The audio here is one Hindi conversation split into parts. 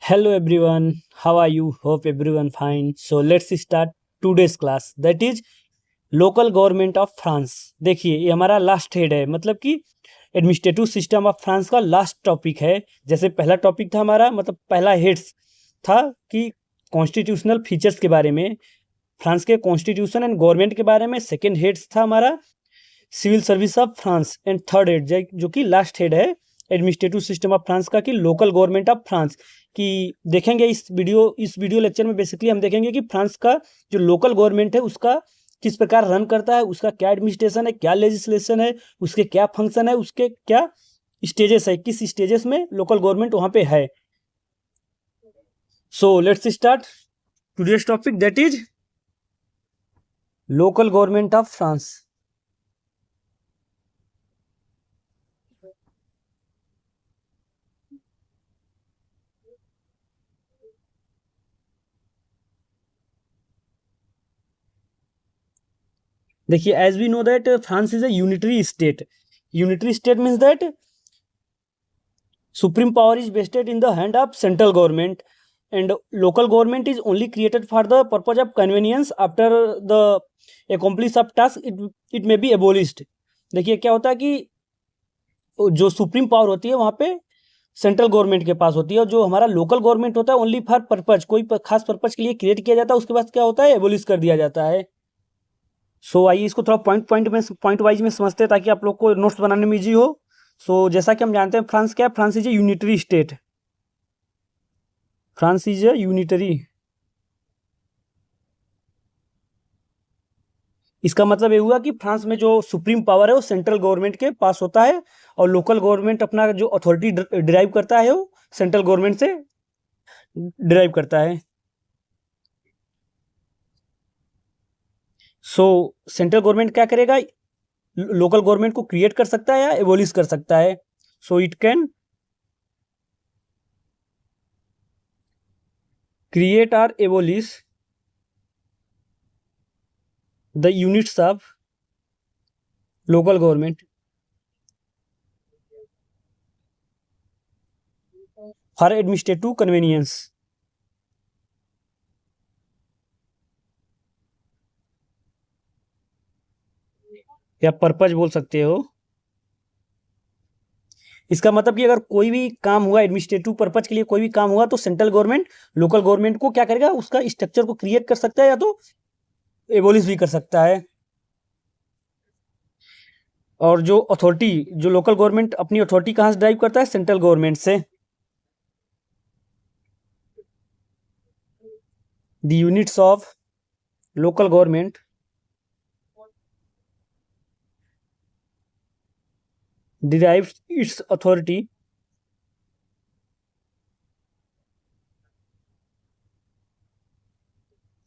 Hello everyone, how are you? Hope everyone fine. So let's start today's class. That is local government of France. देखिए ये हमारा लास्ट हेड है, मतलब कि एडमिनिस्ट्रेटिव सिस्टम ऑफ फ्रांस का लास्ट टॉपिक है। जैसे पहला टॉपिक था हमारा, मतलब पहला हेड्स था कि कॉन्स्टिट्यूशनल फीचर्स के बारे में, फ्रांस के कॉन्स्टिट्यूशन एंड गवर्नमेंट के बारे में। सेकेंड हेड्स था हमारा civil service of France, and third head जो कि लास्ट हेड है एडमिनिस्ट्रेटिव सिस्टम ऑफ फ्रांस का, कि लोकल गवर्नमेंट ऑफ फ्रांस की देखेंगे इस वीडियो लेक्चर में। बेसिकली हम देखेंगे कि फ्रांस का जो लोकल गवर्नमेंट है उसका किस प्रकार रन करता है, उसका क्या एडमिनिस्ट्रेशन है, क्या लेजिस्लेशन है, उसके क्या फंक्शन है, उसके क्या स्टेजेस है, किस स्टेजेस में लोकल गवर्नमेंट वहां पे है। So let's start today's topic, that is local government of France. देखिए, as we know that France is a unitary state. Unitary state means that supreme power is vested in the hand of central government, and local government is only created for the purpose of convenience. After the accomplish of task, it may be abolished. देखिए क्या होता है कि जो सुप्रीम पावर होती है वहाँ पे सेंट्रल गवर्नमेंट के पास होती है, और जो हमारा लोकल गवर्नमेंट होता है ओनली फॉर पर्पज, कोई खास पर्पज के लिए क्रिएट किया जाता है, उसके बाद क्या होता है, एबोलिश कर दिया जाता है। सो आइए इसको थोड़ा पॉइंट वाइज में समझते हैं, ताकि आप लोग को नोट्स बनाने में ईजी हो। सो जैसा कि हम जानते हैं, फ्रांस क्या है, France is a unitary state. France is a unitary, इसका मतलब ये हुआ कि फ्रांस में जो सुप्रीम पावर है वो सेंट्रल गवर्नमेंट के पास होता है, और लोकल गवर्नमेंट अपना जो अथॉरिटी डिराइव करता है वो सेंट्रल गवर्नमेंट से डिराइव करता है। सो सेंट्रल गवर्नमेंट क्या करेगा, लोकल गवर्नमेंट को क्रिएट कर सकता है या एबोलिश कर सकता है। सो इट कैन क्रिएट और abolish the units of local government for administrative convenience, या पर्पज बोल सकते हो। इसका मतलब कि अगर कोई भी काम हुआ एडमिनिस्ट्रेटिव पर्पज के लिए, कोई भी काम हुआ, तो सेंट्रल गवर्नमेंट लोकल गवर्नमेंट को क्या करेगा, उसका स्ट्रक्चर को क्रिएट कर सकता है या तो एबोलिश भी कर सकता है। और जो अथॉरिटी, जो लोकल गवर्नमेंट अपनी अथॉरिटी कहाँ से ड्राइव करता है, सेंट्रल गवर्नमेंट से। The units of local government derives its authority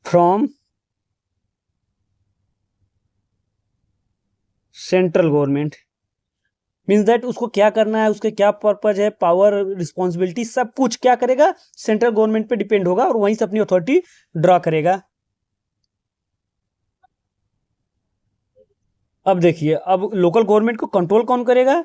from central government. Means that उसको क्या करना है, उसके क्या पर्पज है, पावर, रिस्पॉन्सिबिलिटी, सब कुछ क्या करेगा, सेंट्रल गवर्नमेंट पे डिपेंड होगा, और वहीं से अपनी अथॉरिटी ड्रॉ करेगा। अब देखिए, अब लोकल गवर्नमेंट को कंट्रोल कौन करेगा,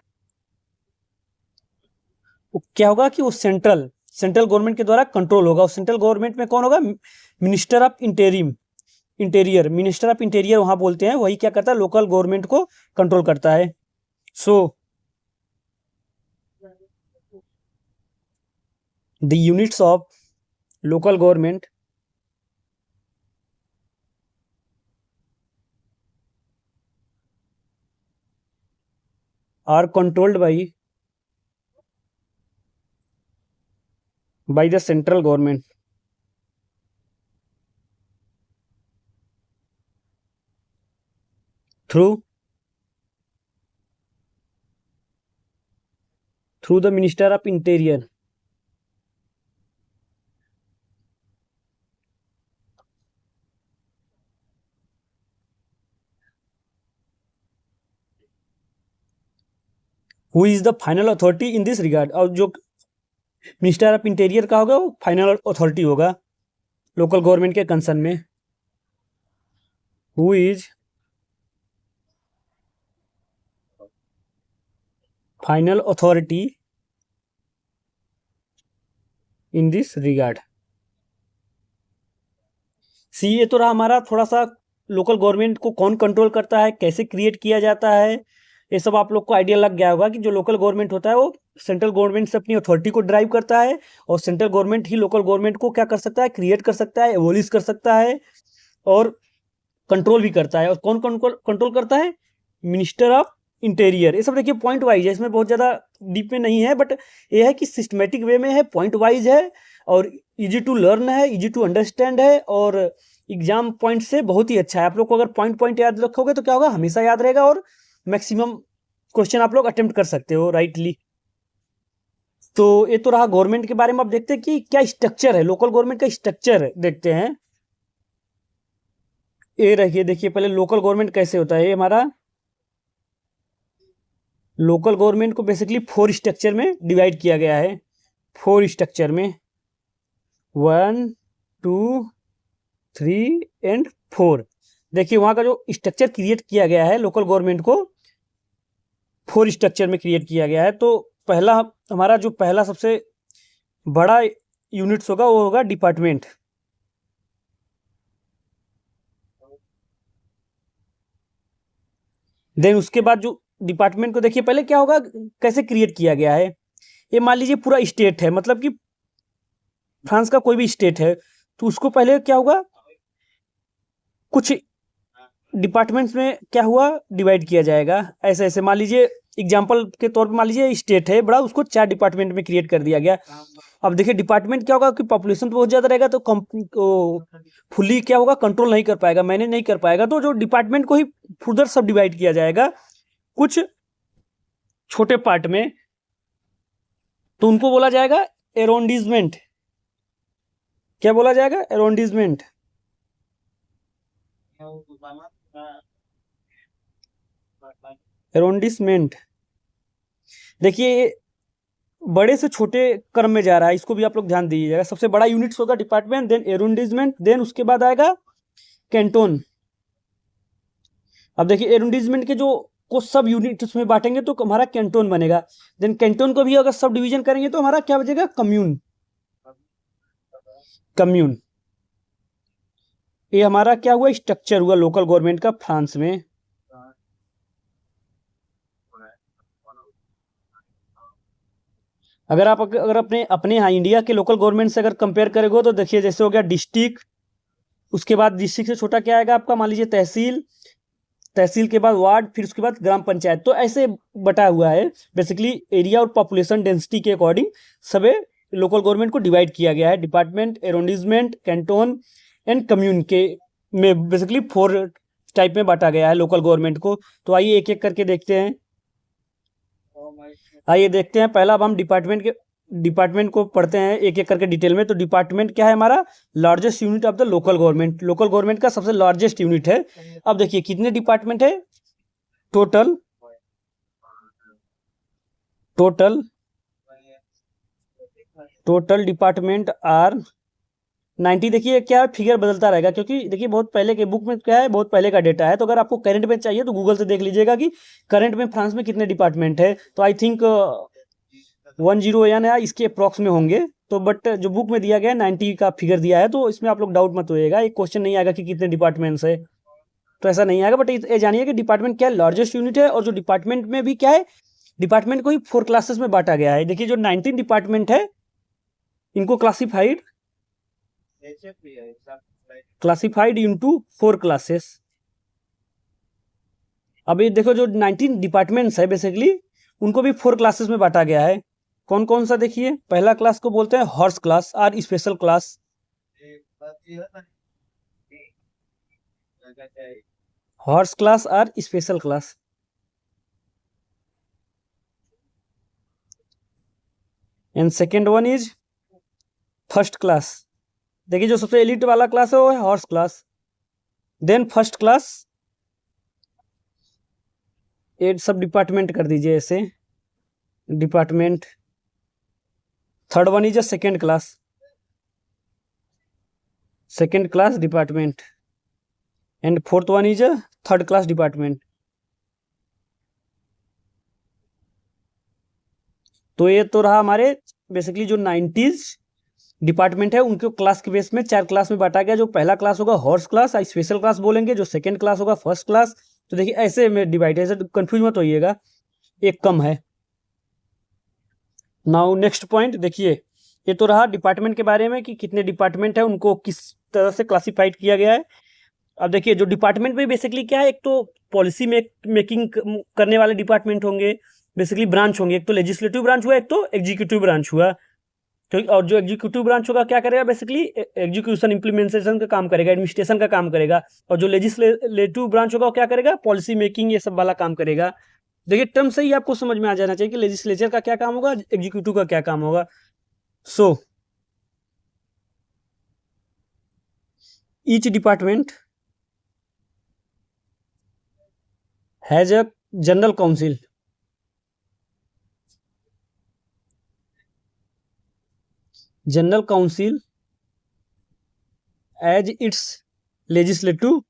वो क्या होगा कि वो सेंट्रल गवर्नमेंट के द्वारा कंट्रोल होगा। और सेंट्रल गवर्नमेंट में कौन होगा, minister of interior, minister of interior वहां बोलते हैं, वही क्या करता है, लोकल गवर्नमेंट को कंट्रोल करता है। So the units of local government are controlled by the central government through the minister of interior, who is the final authority in this regard। और जो मिनिस्टर ऑफ इंटीरियर का होगा वो फाइनल अथॉरिटी होगा लोकल गवर्नमेंट के कंसर्न में। Who is final authority in this regard. See, ये तो रहा हमारा थोड़ा सा लोकल गवर्नमेंट को कौन कंट्रोल करता है, कैसे क्रिएट किया जाता है, ये सब आप लोग को आइडिया लग गया होगा कि जो लोकल गवर्नमेंट होता है वो सेंट्रल गवर्नमेंट से अपनी अथॉरिटी को ड्राइव करता है, और सेंट्रल गवर्नमेंट ही लोकल गवर्नमेंट को क्या कर सकता है, क्रिएट कर सकता है, एबोलिश कर सकता है और कंट्रोल भी करता है। और कौन कंट्रोल करता है? Minister of interior. ये सब देखिए पॉइंट वाइज है, इसमें बहुत ज़्यादा डीप में नहीं है, बट ये है कि सिस्टमेटिक वे में है, पॉइंट वाइज है और इजी टू लर्न है, इजी टू अंडरस्टैंड है, और एग्जाम पॉइंट से बहुत ही अच्छा है। आप लोग को अगर पॉइंट पॉइंट याद रखोगे तो क्या होगा, हमेशा याद रहेगा और मैक्सिमम क्वेश्चन आप लोग अटेम्प्ट कर सकते हो राइटली। तो ये तो रहा गवर्नमेंट के बारे में। अब देखते हैं कि क्या स्ट्रक्चर है, लोकल गवर्नमेंट का स्ट्रक्चर देखते हैं। ये रखिए, देखिए पहले लोकल गवर्नमेंट कैसे होता है। ये हमारा लोकल गवर्नमेंट को बेसिकली 4 स्ट्रक्चर में डिवाइड किया गया है। 4 स्ट्रक्चर में, 1 2 3 एंड 4। देखिए वहाँ का जो स्ट्रक्चर क्रिएट किया गया है लोकल गवर्नमेंट को 4 स्ट्रक्चर में क्रिएट किया गया है। तो पहला हमारा जो पहला सबसे बड़ा यूनिट्स होगा वो होगा डिपार्टमेंट। देन उसके बाद जो डिपार्टमेंट को देखिए पहले क्या होगा, कैसे क्रिएट किया गया है। ये मान लीजिए पूरा स्टेट है, मतलब कि फ्रांस का कोई भी स्टेट है, तो उसको पहले क्या होगा, कुछ डिपार्टमेंट्स में क्या हुआ, डिवाइड किया जाएगा। ऐसे ऐसे मान लीजिए एग्जाम्पल के तौर पे मान लीजिए स्टेट है बड़ा, उसको 4 डिपार्टमेंट में क्रिएट कर दिया गया। अब देखिए डिपार्टमेंट क्या होगा कि पॉपुलेशन तो बहुत ज़्यादा रहेगा, तो फुल्ली क्या होगा, कंट्रोल नहीं कर पाएगा, मैनेज नहीं कर पाएगा, तो जो डिपार्टमेंट को ही फर्दर सब डिवाइड किया जाएगा कुछ छोटे पार्ट में, तो उनको बोला जाएगा एरोंडिजमेंट। क्या बोला जाएगा? एरोंडिजमेंट। एरोंडिसमेंट। देखिए बड़े से छोटे क्रम में जा रहा है, इसको भी आप लोग ध्यान दीजिएगा। सबसे बड़ा यूनिट्स होगा डिपार्टमेंट, देन एरोंडिजमेंट, देन उसके बाद आएगा कैंटोन। अब देखिए एरोंडिजमेंट के जो को सब यूनिट्स में बांटेंगे तो हमारा कैंटोन बनेगा। देन कैंटोन को भी अगर सब डिवीजन करेंगे तो हमारा क्या बचेगा? कम्यून। कम्यून। ये हमारा क्या हुआ, स्ट्रक्चर हुआ लोकल गवर्नमेंट का फ्रांस में। अगर आप अगर अपने अपने यहाँ इंडिया के लोकल गवर्नमेंट से अगर कंपेयर करेंगे तो देखिए जैसे हो गया डिस्ट्रिक्ट, उसके बाद डिस्ट्रिक्ट से छोटा क्या आएगा आपका, मान लीजिए तहसील, तहसील के बाद वार्ड, फिर उसके बाद ग्राम पंचायत। तो ऐसे बटा हुआ है बेसिकली एरिया और पॉपुलेशन डेंसिटी के अकॉर्डिंग सबे लोकल गवर्नमेंट को डिवाइड किया गया है। डिपार्टमेंट, एरोंडिजमेंट, कैंटोन एंड कम्यून के में बेसिकली 4 टाइप में बांटा गया है लोकल गवर्नमेंट को। तो आइए एक एक करके देखते हैं। आइए देखते हैं, पहला अब हम डिपार्टमेंट को पढ़ते हैं एक एक करके डिटेल में। तो डिपार्टमेंट क्या है हमारा? Largest unit of the local government. Local government का सबसे लार्जेस्ट यूनिट है। अब देखिए कितने डिपार्टमेंट है total? Total total department are 90। देखिए क्या फिगर बदलता रहेगा, क्योंकि देखिए बहुत पहले के बुक में क्या है, बहुत पहले का डेटा है। तो अगर आपको करंट में चाहिए तो गूगल से देख लीजिएगा कि करंट में फ्रांस में कितने डिपार्टमेंट है। तो आई थिंक 101 या इसके अप्रॉक्स में होंगे। तो बट जो बुक में दिया गया है 90 का फिगर दिया है, तो इसमें आप लोग डाउट मत होइएगा, एक क्वेश्चन नहीं आएगा कि कितने डिपार्टमेंट्स है, तो ऐसा नहीं आएगा। बट ये जानिए कि डिपार्टमेंट क्या है, लार्जेस्ट यूनिट है। और जो डिपार्टमेंट में भी क्या है, डिपार्टमेंट को ही 4 क्लासेस में बांटा गया है। देखिए जो 19 डिपार्टमेंट है इनको क्लासिफाइड इनटू 4 क्लासेस। अब ये देखो जो 19 डिपार्टमेंट्स है बेसिकली उनको भी 4 क्लासेस में बांटा गया है। कौन कौन सा? देखिए पहला क्लास को बोलते हैं हॉर्स क्लास और स्पेशल क्लास। हॉर्स क्लास और special class. And second one is first class. देखिए जो सबसे एलिट वाला क्लास है वो है horse class. Then first class, ये सब डिपार्टमेंट कर दीजिए ऐसे, department. Third one is a second class, second class department. And fourth one is a third class department. तो ये तो रहा हमारे बेसिकली जो 90s डिपार्टमेंट है उनको क्लास के बेस में 4 क्लास में बांटा गया। जो पहला क्लास होगा हॉर्स क्लास, स्पेशल क्लास बोलेंगे। जो सेकंड क्लास होगा फर्स्ट क्लास। तो देखिए ऐसे में डिवाइड है, ऐसे कंफ्यूज मत होइएगा, एक कम है। नाउ नेक्स्ट पॉइंट देखिए, ये तो रहा डिपार्टमेंट के बारे में कि कितने डिपार्टमेंट है, उनको किस तरह से क्लासिफाइड किया गया है। अब देखिए जो डिपार्टमेंट में बेसिकली क्या है, एक तो पॉलिसी मेकिंग करने वाले डिपार्टमेंट होंगे, बेसिकली ब्रांच होंगे। एक तो लेजिस्लेटिव ब्रांच हुआ, एक तो एग्जीक्यूटिव ब्रांच हुआ। तो और जो एग्जीक्यूटिव ब्रांच होगा क्या करेगा, बेसिकली एग्जीक्यूशन इम्प्लीमेंटेशन का काम करेगा, एडमिनिस्ट्रेशन का काम करेगा। और जो लेजिस्लेटिव ब्रांच होगा वो क्या करेगा, पॉलिसी मेकिंग ये सब वाला काम करेगा। देखिए टर्म से ही आपको समझ में आ जाना चाहिए कि लेजिस्लेचर का क्या काम होगा, एग्जीक्यूटिव का क्या काम होगा। So each department has a general council. General council as it's legislative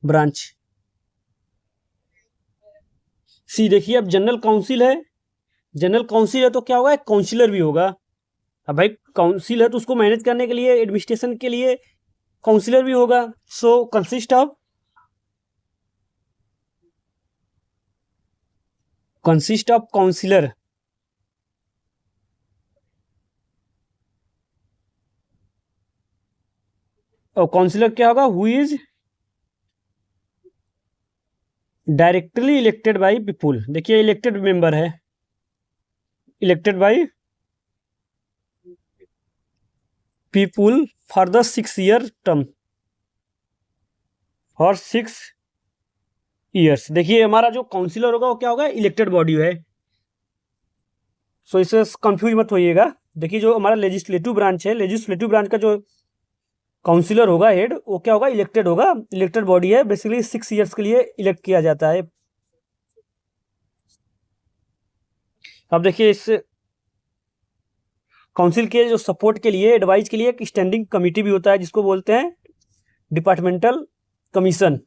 branch. See देखिए, अब जनरल काउंसिल है, जनरल काउंसिल है तो क्या होगा, एक काउंसिलर भी होगा। अब भाई काउंसिल है तो उसको मैनेज करने के लिए, एडमिनिस्ट्रेशन के लिए काउंसिलर भी होगा। सो कंसिस्ट ऑफ काउंसिलर। और काउंसिलर क्या होगा, who is directly elected by people. देखिए इलेक्टेड मेंबर है, elected by people for the 6 year term, for 6 years. देखिए हमारा जो काउंसिलर होगा वो क्या होगा, इलेक्टेड बॉडी है। सो इससे कंफ्यूज मत होइएगा। देखिए जो हमारा लेजिस्लेटिव ब्रांच है, लेजिस्लेटिव ब्रांच का जो काउंसिलर होगा, हेड, वो क्या होगा, इलेक्टेड होगा, इलेक्टेड बॉडी है। बेसिकली 6 ईयर्स के लिए इलेक्ट किया जाता है। अब देखिए इस काउंसिल के जो सपोर्ट के लिए, एडवाइस के लिए एक स्टैंडिंग कमेटी भी होता है, जिसको बोलते हैं departmental commission.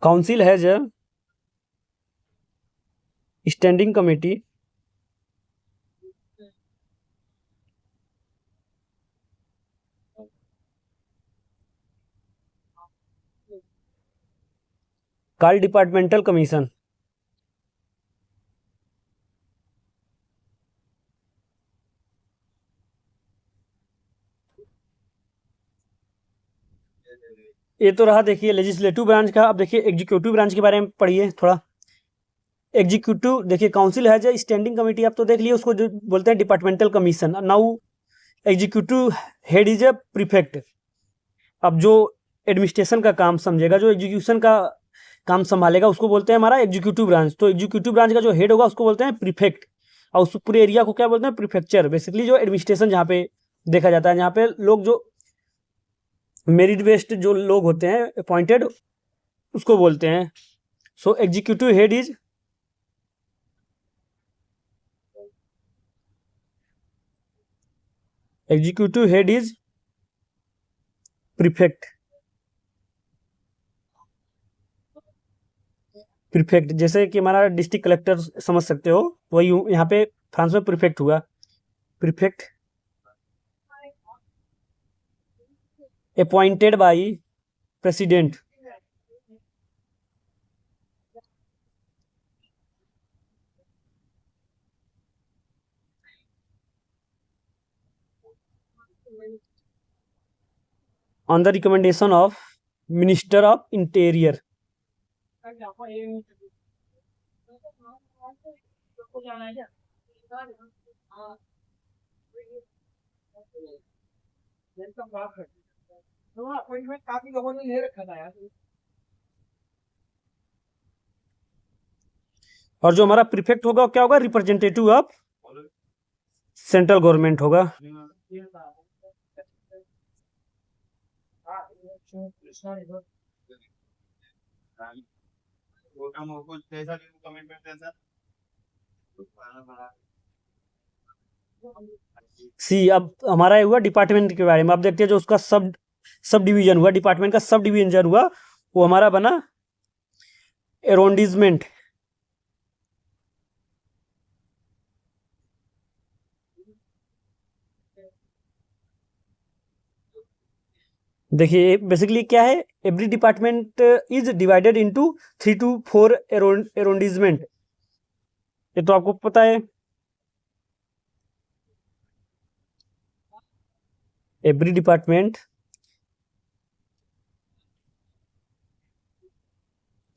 Council has a standing committee called departmental commission. ये तो रहा देखिए लेजिस्लेटिव ब्रांच का। अब देखिए एग्जीक्यूटिव ब्रांच के बारे में पढ़िए थोड़ा। एग्जीक्यूटिव देखिए, council has a standing committee, आप तो देख लिए, उसको जो बोलते हैं departmental commission. Now executive head is a prefect. अब जो एडमिनिस्ट्रेशन का काम समझेगा, जो एग्जीक्यूशन का काम संभालेगा, उसको बोलते हैं हमारा एग्जीक्यूटिव ब्रांच। तो एग्जीक्यूटिव ब्रांच का जो हेड होगा उसको बोलते हैं प्रीफेक्ट। और उस पूरे एरिया को क्या बोलते हैं, प्रीफेक्चर। बेसिकली जो एडमिनिस्ट्रेशन जहाँ पे देखा जाता है, जहाँ पे लोग जो मेरिट बेस्ड जो लोग होते हैं अपॉइंटेड, उसको बोलते हैं। So executive head is executive head is prefect. Prefect जैसे कि हमारा डिस्ट्रिक्ट कलेक्टर समझ सकते हो, वही यहाँ पे फ्रांस में प्रीफेक्ट हुआ। Prefect appointed by president. On the recommendation of minister of interior. और जो हमारा प्रीफेक्ट होगा क्या होगा, रिप्रेजेंटेटिव ऑफ सेंट्रल गवर्नमेंट होगा। सी अब हमारा ये हुआ डिपार्टमेंट के बारे में। अब देखते हैं जो उसका सब सब डिवीजन हुआ, डिपार्टमेंट का सब डिवीजन हुआ, वो हमारा बना एरोंडिजमेंट। देखिए बेसिकली क्या है, every department is divided into 3 to 4 एरोंडिजमेंट। ये तो आपको पता है। Every department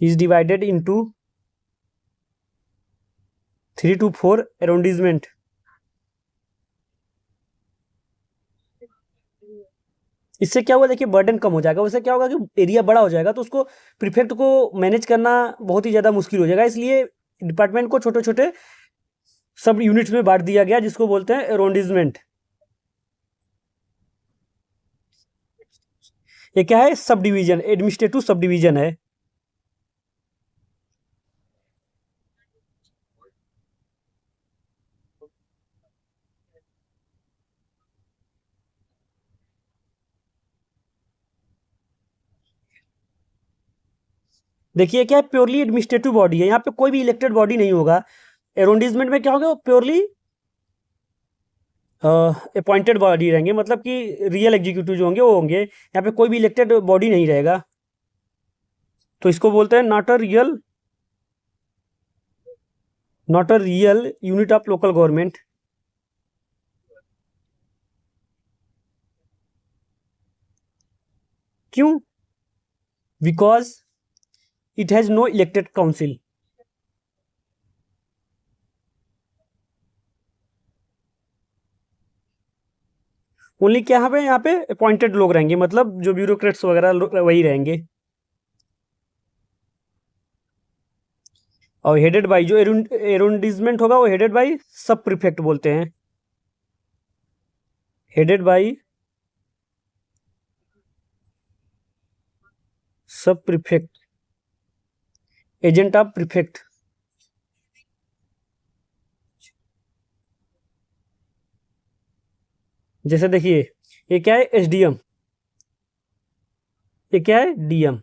is divided into 3 to 4 एरोंडिजमेंट। इससे क्या होगा, देखिए बर्डन कम हो जाएगा। उससे क्या होगा कि एरिया बड़ा हो जाएगा, तो उसको प्रीफेक्ट को मैनेज करना बहुत ही ज़्यादा मुश्किल हो जाएगा। इसलिए डिपार्टमेंट को छोटे छोटे सब यूनिट्स में बांट दिया गया, जिसको बोलते हैं एरोंडिजमेंट। ये क्या है, sub division, administrative sub division है। देखिए क्या है, प्योरली एडमिनिस्ट्रेटिव बॉडी है, यहाँ पे कोई भी इलेक्टेड बॉडी नहीं होगा। एरोंडिजमेंट में क्या होगा, प्योरली अपॉइंटेड बॉडी रहेंगे, मतलब कि रियल एग्जीक्यूटिव जो होंगे वो होंगे, यहाँ पे कोई भी इलेक्टेड बॉडी नहीं रहेगा। तो इसको बोलते हैं not a real unit of local government. क्यों? Because it has no elected council. Only क्या यहाँ पे अपॉइंटेड लोग रहेंगे, मतलब जो ब्यूरोक्रेट्स वगैरह वही रहेंगे। और हेडेड बाई, जो एरोंडिजमेंट होगा वो हेडेड बाई सब प्रीफेक्ट बोलते हैं। हेडेड बाई सब प्रीफेक्ट, एजेंट ऑफ प्रीफेक्ट। जैसे देखिए, ये क्या है, एसडीएम। ये क्या है, DM.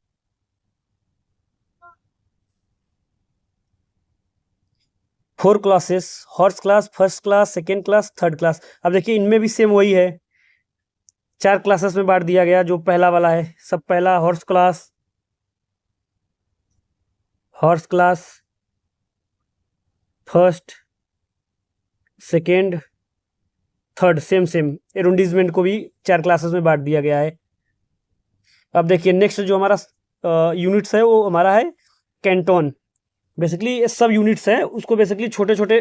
4 classes, horse class, first class, second class, third class. अब देखिए इनमें भी सेम वही है, 4 क्लासेस में बांट दिया गया। जो पहला वाला है, सब पहला horse class, first, second, third, same same. Arrondissement को भी 4 क्लासेस में बांट दिया गया है। अब देखिए नेक्स्ट जो हमारा यूनिट्स है वो हमारा है कैंटोन। बेसिकली सब यूनिट्स है, उसको बेसिकली छोटे छोटे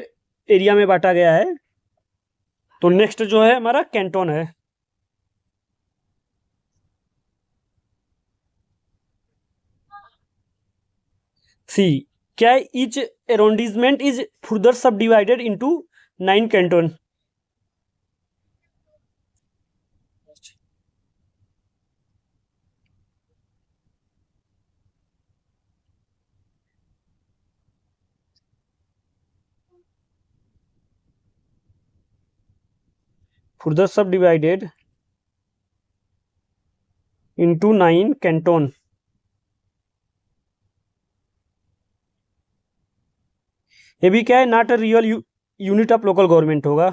एरिया में बांटा गया है। तो नेक्स्ट जो है हमारा कैंटोन है। सी, क्या है, each arrondissement is further subdivided into 9 canton. Further subdivided into 9 canton. ये भी क्या है, not a real unit of local government होगा।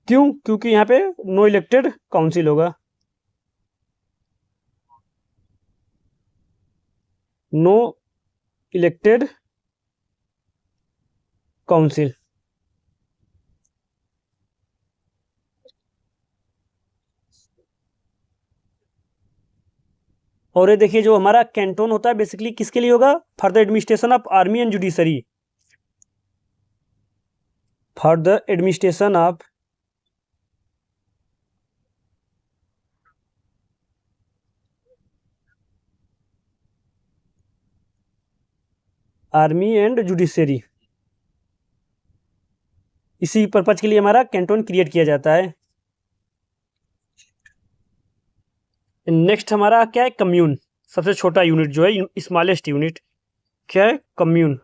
क्यों? क्योंकि यहाँ पे नो इलेक्टेड काउंसिल होगा। No elected council. और ये देखिए जो हमारा कैंटोन होता है बेसिकली किसके लिए होगा, for the administration of army and judiciary. For the administration of army and judiciary, इसी पर्पज के लिए हमारा कैंटोन क्रिएट किया जाता है। नेक्स्ट हमारा क्या है, कम्यून। सबसे छोटा यूनिट जो है, स्मॉलेस्ट यूनिट, क्या है, कम्यून।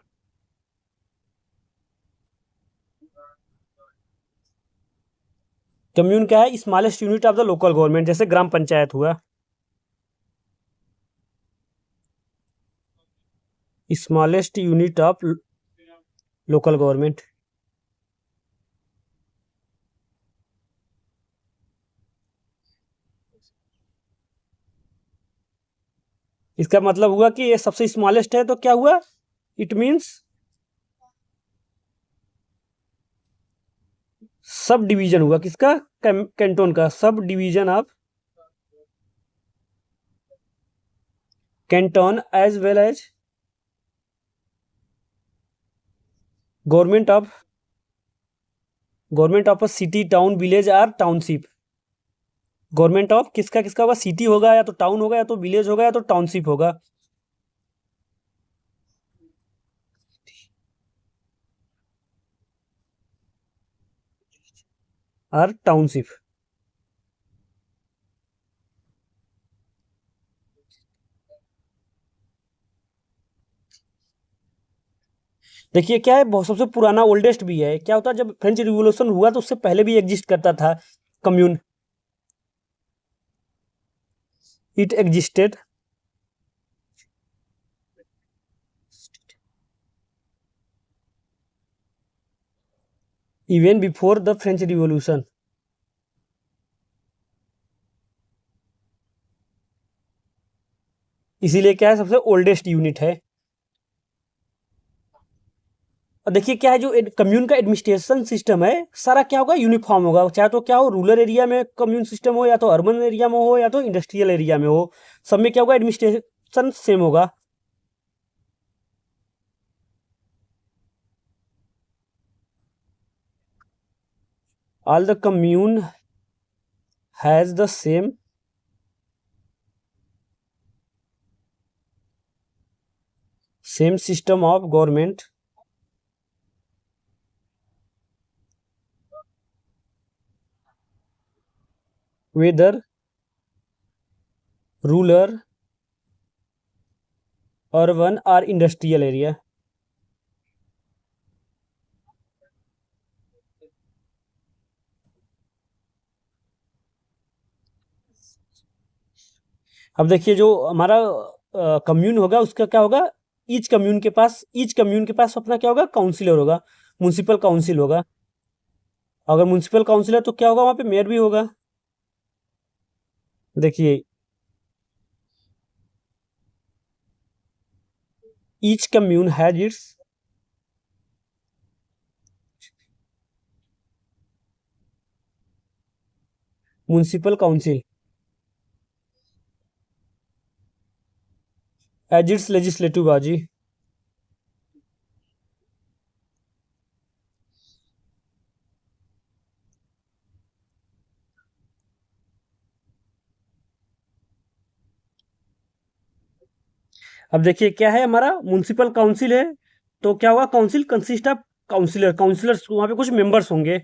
कम्यून क्या है? Smallest unit of the local government, जैसे ग्राम पंचायत हुआ। Smallest unit of local government. इसका मतलब हुआ कि ये सबसे स्मॉलेस्ट है, तो क्या हुआ? इट मीन्स सब डिवीजन हुआ किसका? कैंटोन का। Subdivision of canton as well as government of a city, town, village और टाउनशिप। गवर्नमेंट ऑफ किसका किसका होगा? सिटी होगा, या तो टाउन होगा, या तो विलेज होगा, या तो टाउनशिप होगा। और टाउनशिप। देखिए क्या है, बहुत सबसे पुराना ओल्डेस्ट भी है। क्या होता है, जब फ्रेंच रिवॉल्यूशन हुआ तो उससे पहले भी एग्जिस्ट करता था commune. It existed even before the French revolution. इसीलिए क्या है, सबसे ओल्डेस्ट यूनिट है। और देखिए क्या है, जो कम्यून का एडमिनिस्ट्रेशन सिस्टम है सारा क्या होगा? यूनिफॉर्म होगा। चाहे तो क्या हो, रूरल एरिया में कम्यून सिस्टम हो, या तो अर्बन एरिया में हो, या तो इंडस्ट्रियल एरिया में हो, सब में क्या होगा? एडमिनिस्ट्रेशन सेम होगा। All the commune has the same system of government, whether rural, urban और इंडस्ट्रियल एरिया। अब देखिए जो हमारा कम्यून होगा उसका क्या होगा? ईच कम्यून के पास अपना क्या होगा? काउंसिलर होगा, म्युनिसिपल काउंसिल होगा। अगर म्युनिसिपल काउंसिल है तो क्या होगा? वहां पे मेयर भी होगा। देखिए each commune has its municipal council as it's legislative body. अब देखिए क्या है, हमारा म्युनिसिपल काउंसिल है, तो क्या होगा? काउंसिल कंसिस्ट ऑफ काउंसिलर्स, वहां पे कुछ मेंबर्स होंगे।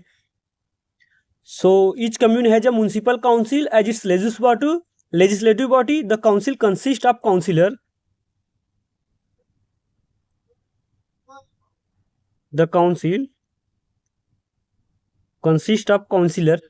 So each commune has a municipal council as it's legislative body. The council consist of councillor. The council consist of councillor.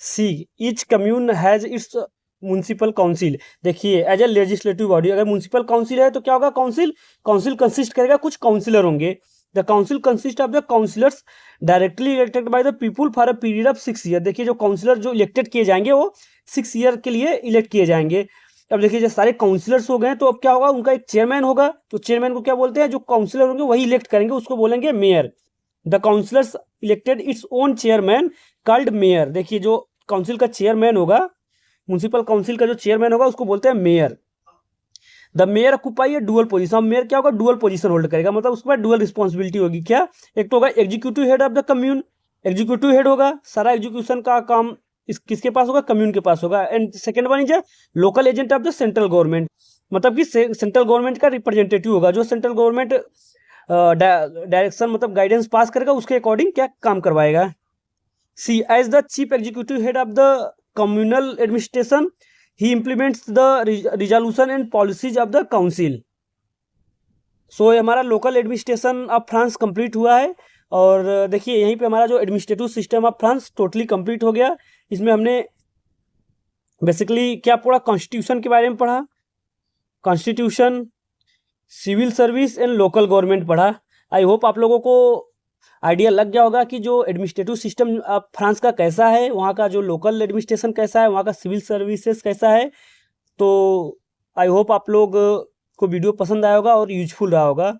See each commune has its municipal council. देखिए एज ए लेजिस्लेटिव बॉडी, अगर म्युनिसिपल काउंसिल है तो क्या होगा? काउंसिल काउंसिल कंसिस्ट करेगा, कुछ काउंसिलर होंगे। The council consist of the councillors directly elected by the people for a period of 6 year. देखिए जो काउंसिलर जो इलेक्टेड किए जाएंगे वो 6 ईयर के लिए इलेक्ट किए जाएंगे। अब देखिए जो सारे काउंसिलर्स हो गए तो अब क्या होगा? उनका एक चेयरमैन होगा, तो चेयरमैन को क्या बोलते हैं? जो काउंसिलर होंगे वही इलेक्ट करेंगे, उसको बोलेंगे mayor. The councillors elected its own chairman called mayor. देखिए जो काउंसिल का चेयरमैन होगा, म्युनिसिपल काउंसिल का जो चेयरमैन होगा उसको बोलते हैं mayor. The mayor occupy A dual position. Mayor क्या होगा? डुअल पोजीशन होल्ड करेगा, मतलब उसके बाद डुअल रिस्पॉन्सिबिलिटी होगी। क्या? एक तो होगा executive head of the commune, executive head होगा, सारा एग्जीक्यूशन का काम किसके पास होगा? कम्यून के पास होगा। And second one is local agent of the central government, मतलब कि सेंट्रल गवर्नमेंट का रिप्रेजेंटेटिव होगा, जो सेंट्रल गवर्नमेंट डायरेक्शन मतलब गाइडेंस पास करेगा, उसके अकॉर्डिंग क्या काम करवाएगा। See as the chief executive head of the communal administration, he implements the resolution and policies of the council. So ये हमारा local administration of France complete हुआ है। और देखिए यहीं पे हमारा जो administrative system of France totally complete हो गया। इसमें हमने बेसिकली क्या पढ़ा, कॉन्स्टिट्यूशन के बारे में पढ़ा, constitution, civil service and local government पढ़ा। आई होप आप लोगों को आइडिया लग गया होगा कि जो एडमिनिस्ट्रेटिव सिस्टम फ्रांस का कैसा है, वहाँ का जो लोकल एडमिनिस्ट्रेशन कैसा है, वहाँ का सिविल सर्विसेज कैसा है। तो आई होप आप लोग को वीडियो पसंद आया होगा और यूजफुल रहा होगा।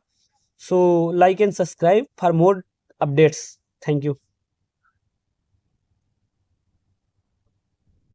So like and subscribe for more updates. Thank you.